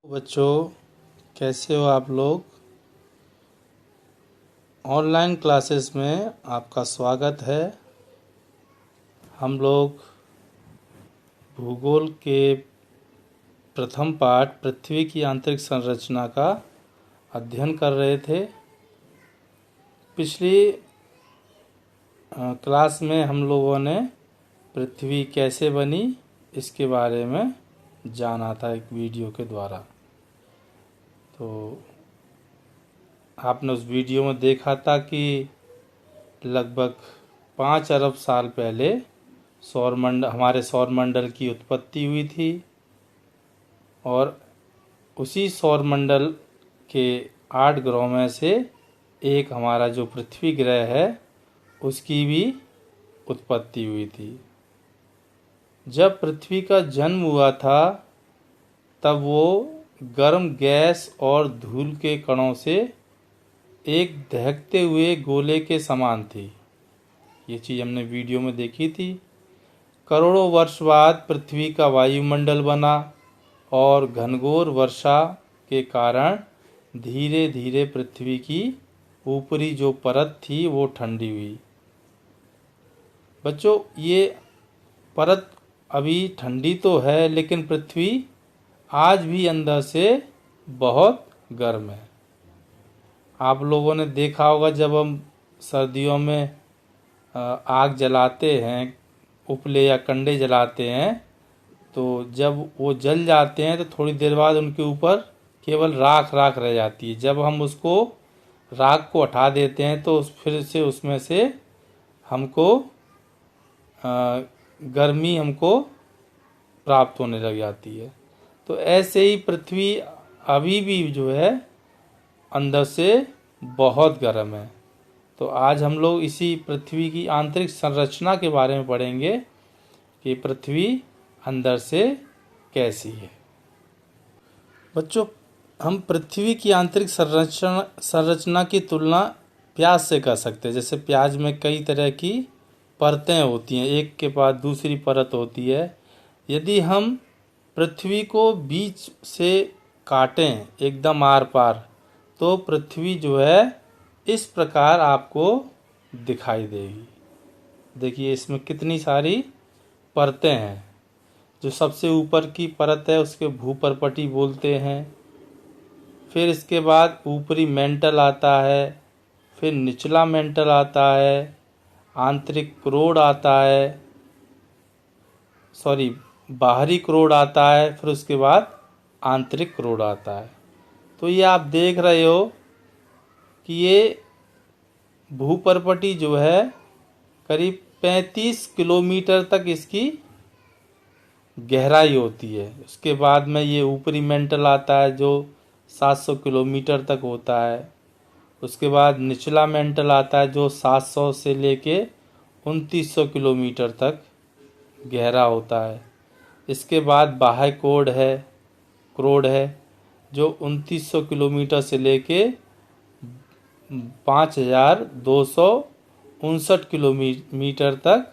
बच्चों, कैसे हो आप लोग। ऑनलाइन क्लासेस में आपका स्वागत है। हम लोग भूगोल के प्रथम पाठ पृथ्वी की आंतरिक संरचना का अध्ययन कर रहे थे। पिछली क्लास में हम लोगों ने पृथ्वी कैसे बनी इसके बारे में जाना था एक वीडियो के द्वारा। तो आपने उस वीडियो में देखा था कि लगभग 5 अरब साल पहले हमारे सौरमंडल की उत्पत्ति हुई थी और उसी सौरमंडल के 8 ग्रहों में से एक हमारा जो पृथ्वी ग्रह है उसकी भी उत्पत्ति हुई थी। जब पृथ्वी का जन्म हुआ था तब वो गर्म गैस और धूल के कणों से एक दहकते हुए गोले के समान थी। ये चीज़ हमने वीडियो में देखी थी। करोड़ों वर्ष बाद पृथ्वी का वायुमंडल बना और घनघोर वर्षा के कारण धीरे धीरे पृथ्वी की ऊपरी जो परत थी वो ठंडी हुई। बच्चों, ये परत अभी ठंडी तो है लेकिन पृथ्वी आज भी अंदर से बहुत गर्म है। आप लोगों ने देखा होगा जब हम सर्दियों में आग जलाते हैं, उपले या कंडे जलाते हैं, तो जब वो जल जाते हैं तो थोड़ी देर बाद उनके ऊपर केवल राख राख रह जाती है। जब हम उसको राख को हटा देते हैं तो फिर से उसमें से हमको गर्मी हमको प्राप्त होने लग जाती है। तो ऐसे ही पृथ्वी अभी भी जो है अंदर से बहुत गर्म है। तो आज हम लोग इसी पृथ्वी की आंतरिक संरचना के बारे में पढ़ेंगे कि पृथ्वी अंदर से कैसी है। बच्चों, हम पृथ्वी की आंतरिक संरचना की तुलना प्याज से कर सकते हैं। जैसे प्याज में कई तरह की परतें होती हैं, एक के बाद दूसरी परत होती है। यदि हम पृथ्वी को बीच से काटें एकदम आर पार तो पृथ्वी जो है इस प्रकार आपको दिखाई देगी। देखिए इसमें कितनी सारी परतें हैं। जो सबसे ऊपर की परत है उसके भूपर्पटी बोलते हैं। फिर इसके बाद ऊपरी मेंटल आता है, फिर निचला मेंटल आता है, आंतरिक क्रोड आता है, बाहरी क्रोड आता है, फिर उसके बाद आंतरिक क्रोड आता है। तो ये आप देख रहे हो कि ये भूपर्पटी जो है करीब 35 किलोमीटर तक इसकी गहराई होती है। उसके बाद में ये ऊपरी मेंटल आता है जो 700 किलोमीटर तक होता है। उसके बाद निचला मेंटल आता है जो 700 से लेके 2900 किलोमीटर तक गहरा होता है। इसके बाद बाह्य क्रोड है जो 2900 किलोमीटर से लेके 5259 किलोमीटर तक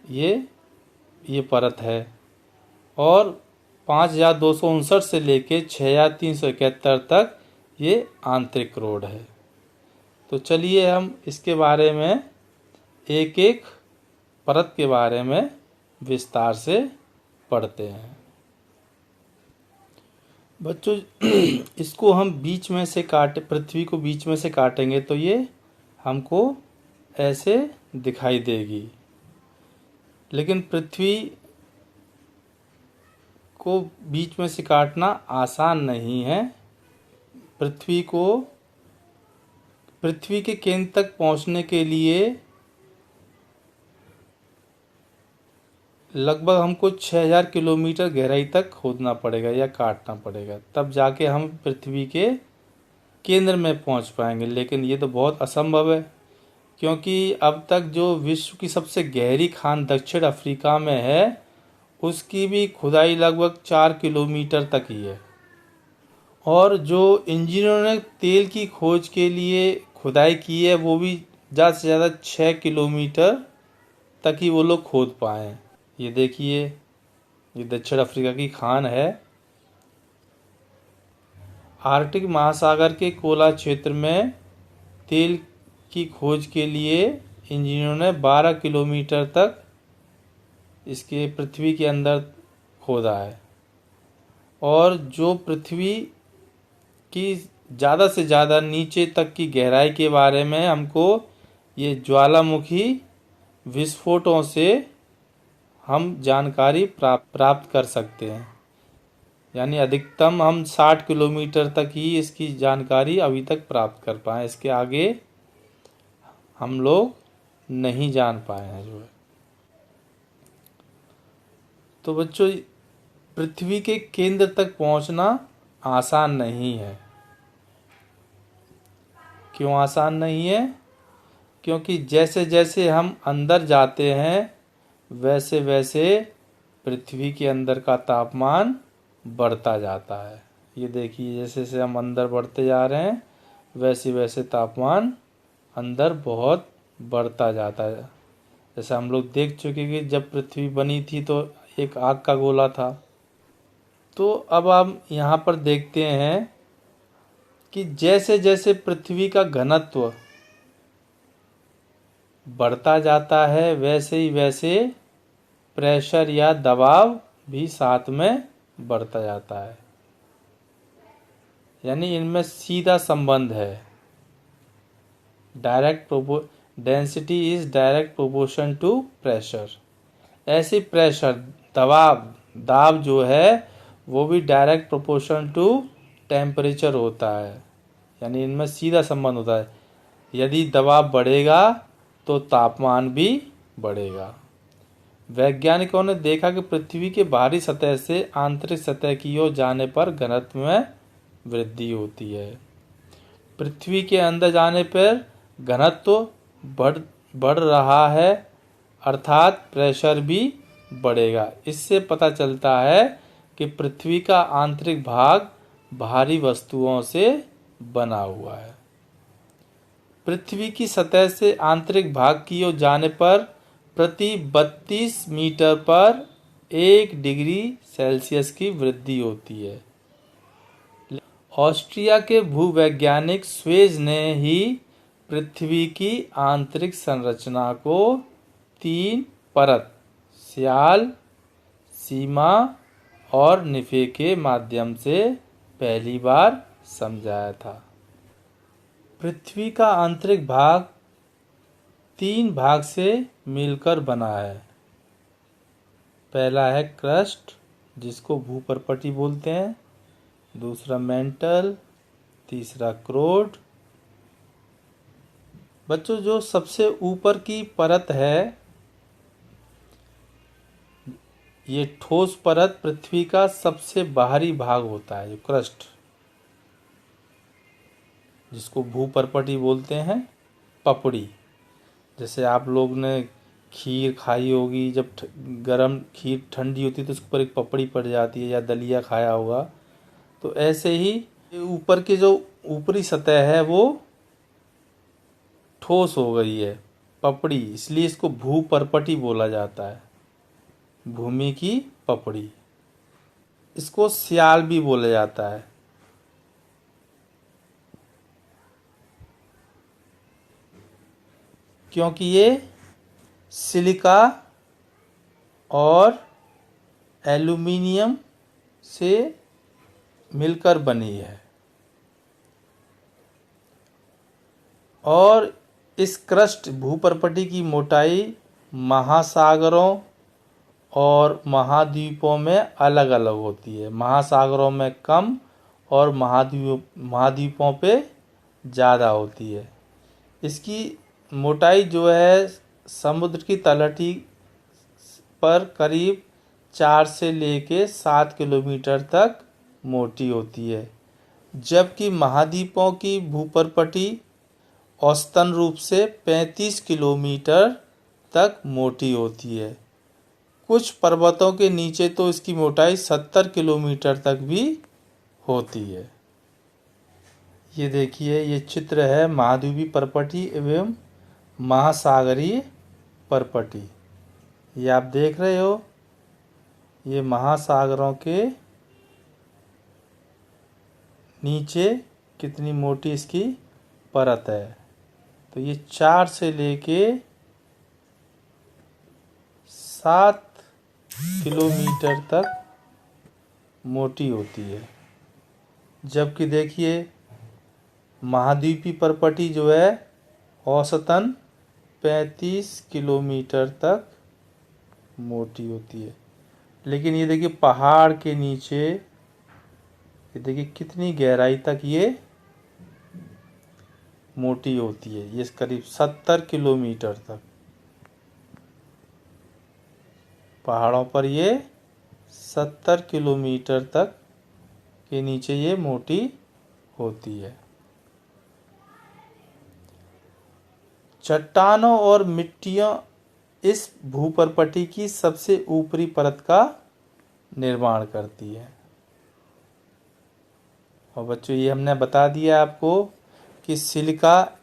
ये परत है। और 5259 से लेके 6371 तक ये आंतरिक क्रोड है। तो चलिए हम इसके बारे में एक एक परत के बारे में विस्तार से पढ़ते हैं। बच्चों, इसको हम बीच में से पृथ्वी को बीच में से काटेंगे तो ये हमको ऐसे दिखाई देगी। लेकिन पृथ्वी को बीच में से काटना आसान नहीं है। पृथ्वी के केंद्र तक पहुंचने के लिए लगभग हमको 6000 किलोमीटर गहराई तक खोदना पड़ेगा या काटना पड़ेगा, तब जाके हम पृथ्वी के केंद्र में पहुंच पाएंगे। लेकिन ये तो बहुत असंभव है क्योंकि अब तक जो विश्व की सबसे गहरी खान दक्षिण अफ्रीका में है उसकी भी खुदाई लगभग 4 किलोमीटर तक ही है। और जो इंजीनियरों ने तेल की खोज के लिए खुदाई की है वो भी ज़्यादा से ज़्यादा 6 किलोमीटर तक ही वो लोग खोद पाए। ये देखिए, ये दक्षिण अफ्रीका की खान है। आर्कटिक महासागर के कोला क्षेत्र में तेल की खोज के लिए इंजीनियरों ने 12 किलोमीटर तक इसके पृथ्वी के अंदर खोदा है। और जो पृथ्वी की ज़्यादा से ज़्यादा नीचे तक की गहराई के बारे में हमको ये ज्वालामुखी विस्फोटों से हम जानकारी प्राप्त कर सकते हैं। यानी अधिकतम हम 60 किलोमीटर तक ही इसकी जानकारी अभी तक प्राप्त कर पाए, इसके आगे हम लोग नहीं जान पाए हैं जो है। तो बच्चों, पृथ्वी के केंद्र तक पहुंचना आसान नहीं है। क्यों आसान नहीं है? क्योंकि जैसे जैसे हम अंदर जाते हैं वैसे वैसे पृथ्वी के अंदर का तापमान बढ़ता जाता है। ये देखिए, जैसे जैसे हम अंदर बढ़ते जा रहे हैं वैसे वैसे तापमान अंदर बहुत बढ़ता जाता है। जैसे हम लोग देख चुके कि जब पृथ्वी बनी थी तो एक आग का गोला था। तो अब हम यहाँ पर देखते हैं कि जैसे जैसे पृथ्वी का घनत्व बढ़ता जाता है वैसे ही वैसे प्रेशर या दबाव भी साथ में बढ़ता जाता है। यानी इनमें सीधा संबंध है। Density is direct proportion to pressure. ऐसी प्रेशर दाब जो है वो भी डायरेक्ट प्रोपोर्शन टू टेम्परेचर होता है। यानी इनमें सीधा संबंध होता है। यदि दबाव बढ़ेगा तो तापमान भी बढ़ेगा। वैज्ञानिकों ने देखा कि पृथ्वी के बाहरी सतह से आंतरिक सतह की ओर जाने पर घनत्व में वृद्धि होती है। पृथ्वी के अंदर जाने पर घनत्व बढ़ रहा है, अर्थात प्रेशर भी बढ़ेगा। इससे पता चलता है कि पृथ्वी का आंतरिक भाग भारी वस्तुओं से बना हुआ है। पृथ्वी की सतह से आंतरिक भाग की ओर जाने पर प्रति 32 मीटर पर 1 डिग्री सेल्सियस की वृद्धि होती है। ऑस्ट्रिया के भूवैज्ञानिक स्वेज ने ही पृथ्वी की आंतरिक संरचना को 3 परत स्याल, सीमा और निफे के माध्यम से पहली बार समझाया था। पृथ्वी का आंतरिक भाग 3 भाग से मिलकर बना है। पहला है क्रस्ट, जिसको भूपर्पटी बोलते हैं। दूसरा मेंटल, तीसरा क्रोड। बच्चों, जो सबसे ऊपर की परत है ये ठोस परत पृथ्वी का सबसे बाहरी भाग होता है, जो क्रस्ट, जिसको भूपर्पटी बोलते हैं। पपड़ी, जैसे आप लोग ने खीर खाई होगी, जब गरम खीर ठंडी होती है तो उसके ऊपर एक पपड़ी पड़ जाती है, या दलिया खाया होगा। तो ऐसे ही ऊपर की जो ऊपरी सतह है वो ठोस हो गई है, पपड़ी, इसलिए इसको भूपर्पटी बोला जाता है। भूमि की पपड़ी। इसको स्याल भी बोला जाता है। क्योंकि ये सिलिका और एल्यूमिनियम से मिलकर बनी है। और इस क्रस्ट भूपर्पटी की मोटाई महासागरों और महाद्वीपों में अलग अलग होती है। महासागरों में कम और महाद्वीपों पे ज़्यादा होती है। इसकी मोटाई जो है समुद्र की तलहटी पर करीब 4 से लेके 7 किलोमीटर तक मोटी होती है, जबकि महाद्वीपों की भूपर्पटी औसतन रूप से 35 किलोमीटर तक मोटी होती है। कुछ पर्वतों के नीचे तो इसकी मोटाई 70 किलोमीटर तक भी होती है। ये देखिए, ये चित्र है महाद्वीपीय पर्पटी एवं महासागरीय पर्पटी। ये आप देख रहे हो, ये महासागरों के नीचे कितनी मोटी इसकी परत है। तो ये 4 से लेके 7 किलोमीटर तक मोटी होती है। जबकि देखिए महाद्वीपीय परपटी जो है औसतन 35 किलोमीटर तक मोटी होती है। लेकिन ये देखिए पहाड़ के नीचे, ये देखिए कितनी गहराई तक ये मोटी होती है। ये करीब 70 किलोमीटर तक पहाड़ों पर ये 70 किलोमीटर तक के नीचे ये मोटी होती है। चट्टानों और मिट्टियां इस भूपर्पटी की सबसे ऊपरी परत का निर्माण करती है। और बच्चों ये हमने बता दिया आपको कि सिलिका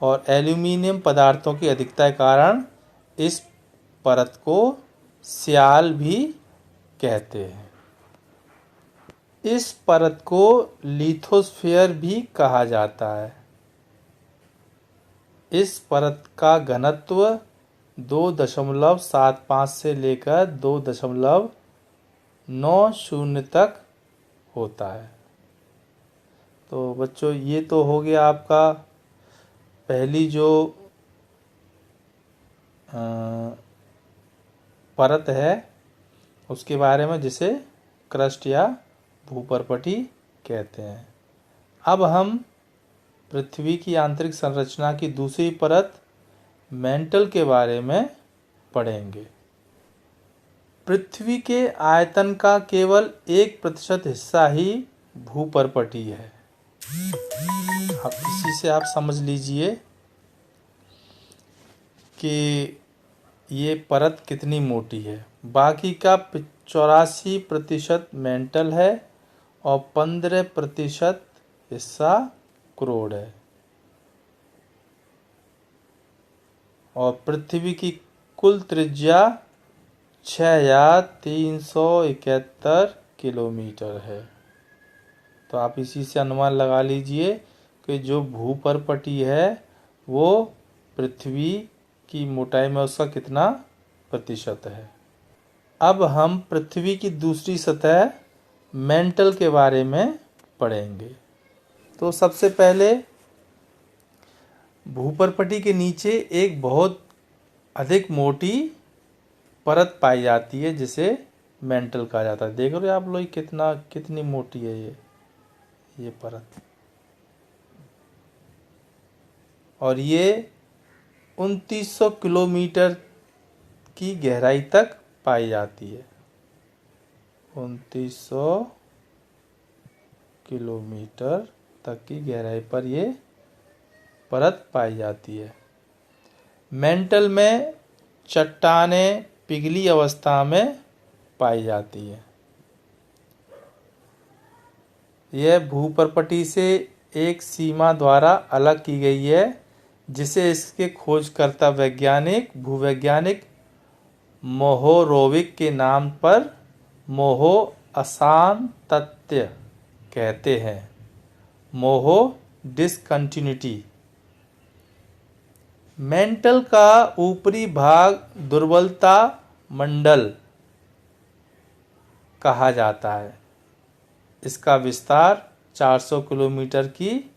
और एल्यूमिनियम पदार्थों की अधिकता के कारण इस परत को स्याल भी कहते हैं। इस परत को लिथोस्फीयर भी कहा जाता है। इस परत का घनत्व 2.75 से लेकर 2.90 तक होता है। तो बच्चों ये तो हो गया आपका पहली जो परत है उसके बारे में, जिसे क्रस्ट या भूपर्पटी कहते हैं। अब हम पृथ्वी की आंतरिक संरचना की दूसरी परत मेंटल के बारे में पढ़ेंगे। पृथ्वी के आयतन का केवल 1% हिस्सा ही भूपर्पटी है। अब इसी से आप समझ लीजिए कि ये परत कितनी मोटी है। बाकी का 84% मेंटल है और 15% हिस्सा क्रोड है। और पृथ्वी की कुल त्रिज्या 6371 किलोमीटर है। तो आप इसी से अनुमान लगा लीजिए कि जो भूपर्पटी है वो पृथ्वी की मोटाई में उसका कितना प्रतिशत है। अब हम पृथ्वी की दूसरी सतह मेंटल के बारे में पढ़ेंगे। तो सबसे पहले भूपर्पटी के नीचे एक बहुत अधिक मोटी परत पाई जाती है जिसे मेंटल कहा जाता है। देख रहे हो आप लोग कितनी मोटी है ये परत। और ये 2900 किलोमीटर की गहराई तक पाई जाती है। 2900 किलोमीटर तक की गहराई पर ये परत पाई जाती है। मेंटल में चट्टानें पिघली अवस्था में पाई जाती है। यह भूपर्पटी से एक सीमा द्वारा अलग की गई है जिसे इसके खोजकर्ता वैज्ञानिक भूवैज्ञानिक मोहोरोविक के नाम पर मोहो असांतत्य कहते हैं। मोहो डिसकंटिन्यूटी। मेंटल का ऊपरी भाग दुर्बलता मंडल कहा जाता है। इसका विस्तार 400 किलोमीटर की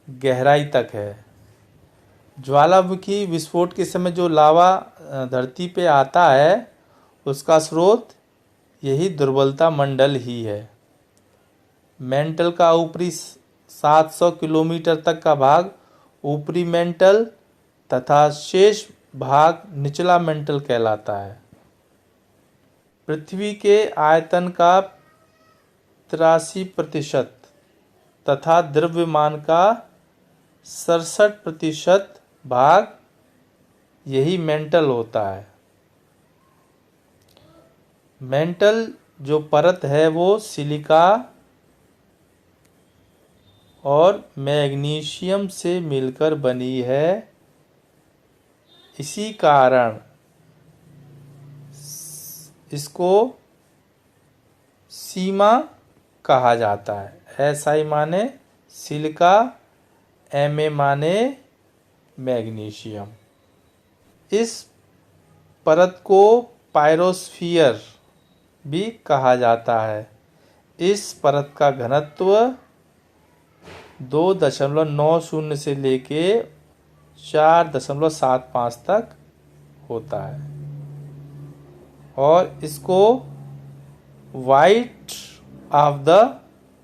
गहराई तक है। ज्वालामुखी विस्फोट के समय जो लावा धरती पे आता है उसका स्रोत यही दुर्बलता मंडल ही है। मेंटल का ऊपरी 700 किलोमीटर तक का भाग ऊपरी मेंटल तथा शेष भाग निचला मेंटल कहलाता है। पृथ्वी के आयतन का 83% तथा द्रव्यमान का 67% भाग यही मेंटल होता है। मेंटल जो परत है वो सिलिका और मैग्नीशियम से मिलकर बनी है। इसी कारण इसको सीमा कहा जाता है। Si माने सिलिका, Ma माने मैग्नीशियम। इस परत को पायरोस्फीयर भी कहा जाता है। इस परत का घनत्व 2.90 से लेके 4.75 तक होता है और इसको वाइट ऑफ द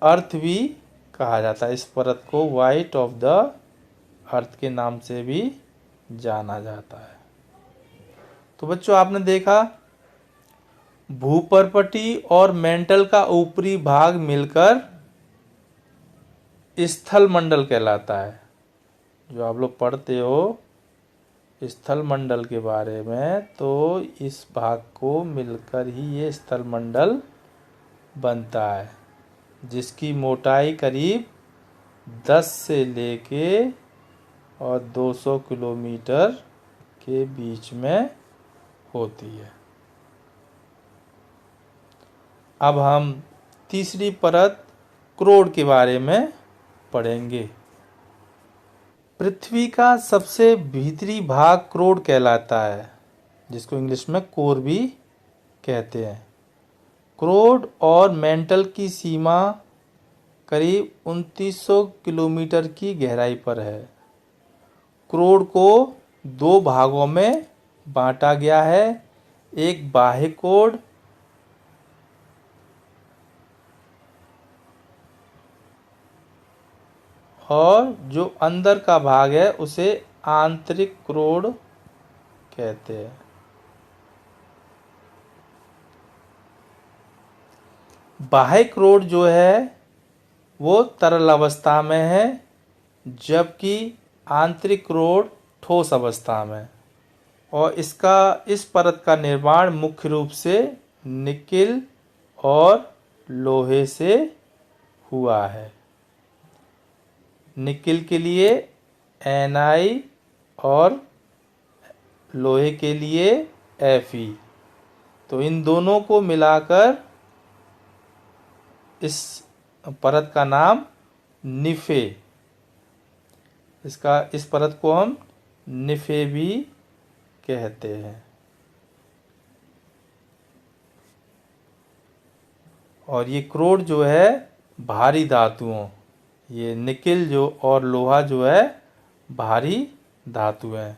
अर्थ भी कहा जाता है। इस परत को वाइट ऑफ द अर्थ के नाम से भी जाना जाता है। तो बच्चों, आपने देखा भूपर्पटी और मेंटल का ऊपरी भाग मिलकर स्थल मंडल कहलाता है। जो आप लोग पढ़ते हो स्थल मंडल के बारे में, तो इस भाग को मिलकर ही ये स्थल मंडल बनता है, जिसकी मोटाई करीब 10 से लेके और 200 किलोमीटर के बीच में होती है। अब हम तीसरी परत क्रोड के बारे में पढ़ेंगे। पृथ्वी का सबसे भीतरी भाग क्रोड कहलाता है, जिसको इंग्लिश में कोर भी कहते हैं। क्रोड और मेंटल की सीमा करीब 2900 किलोमीटर की गहराई पर है। क्रोड को 2 भागों में बांटा गया है, एक बाह्य क्रोड और जो अंदर का भाग है उसे आंतरिक क्रोड कहते हैं। बाह्य क्रोड जो है वो तरल अवस्था में है, जबकि आंतरिक क्रोड ठोस अवस्था में। और इस परत का निर्माण मुख्य रूप से निकेल और लोहे से हुआ है। निकेल के लिए Ni और लोहे के लिए Fe। तो इन दोनों को मिलाकर इस परत का नाम निफे, इस परत को हम निफे भी कहते हैं। और ये क्रोड जो है भारी धातुओं, ये निकेल जो और लोहा जो है भारी धातु है।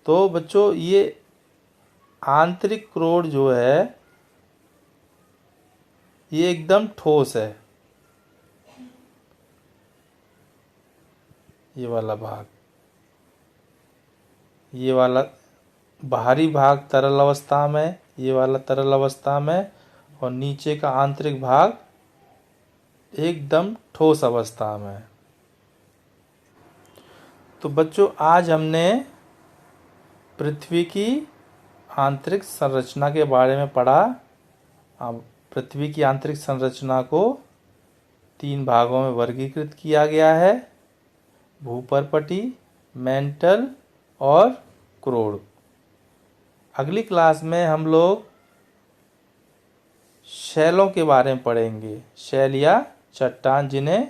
तो बच्चों, ये आंतरिक क्रोड जो है ये एकदम ठोस है। ये वाला भाग, ये वाला बाहरी भाग तरल अवस्था में, ये वाला तरल अवस्था में, और नीचे का आंतरिक भाग एकदम ठोस अवस्था में। तो बच्चों, आज हमने पृथ्वी की आंतरिक संरचना के बारे में पढ़ा। अब पृथ्वी की आंतरिक संरचना को 3 भागों में वर्गीकृत किया गया है: भूपर्पटी, मेंटल और क्रोड। अगली क्लास में हम लोग शैलों के बारे में पढ़ेंगे। शैल या चट्टान, जिन्हें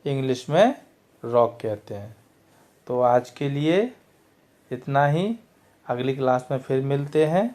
इंग्लिश में रॉक कहते हैं। तो आज के लिए इतना ही। अगली क्लास में फिर मिलते हैं।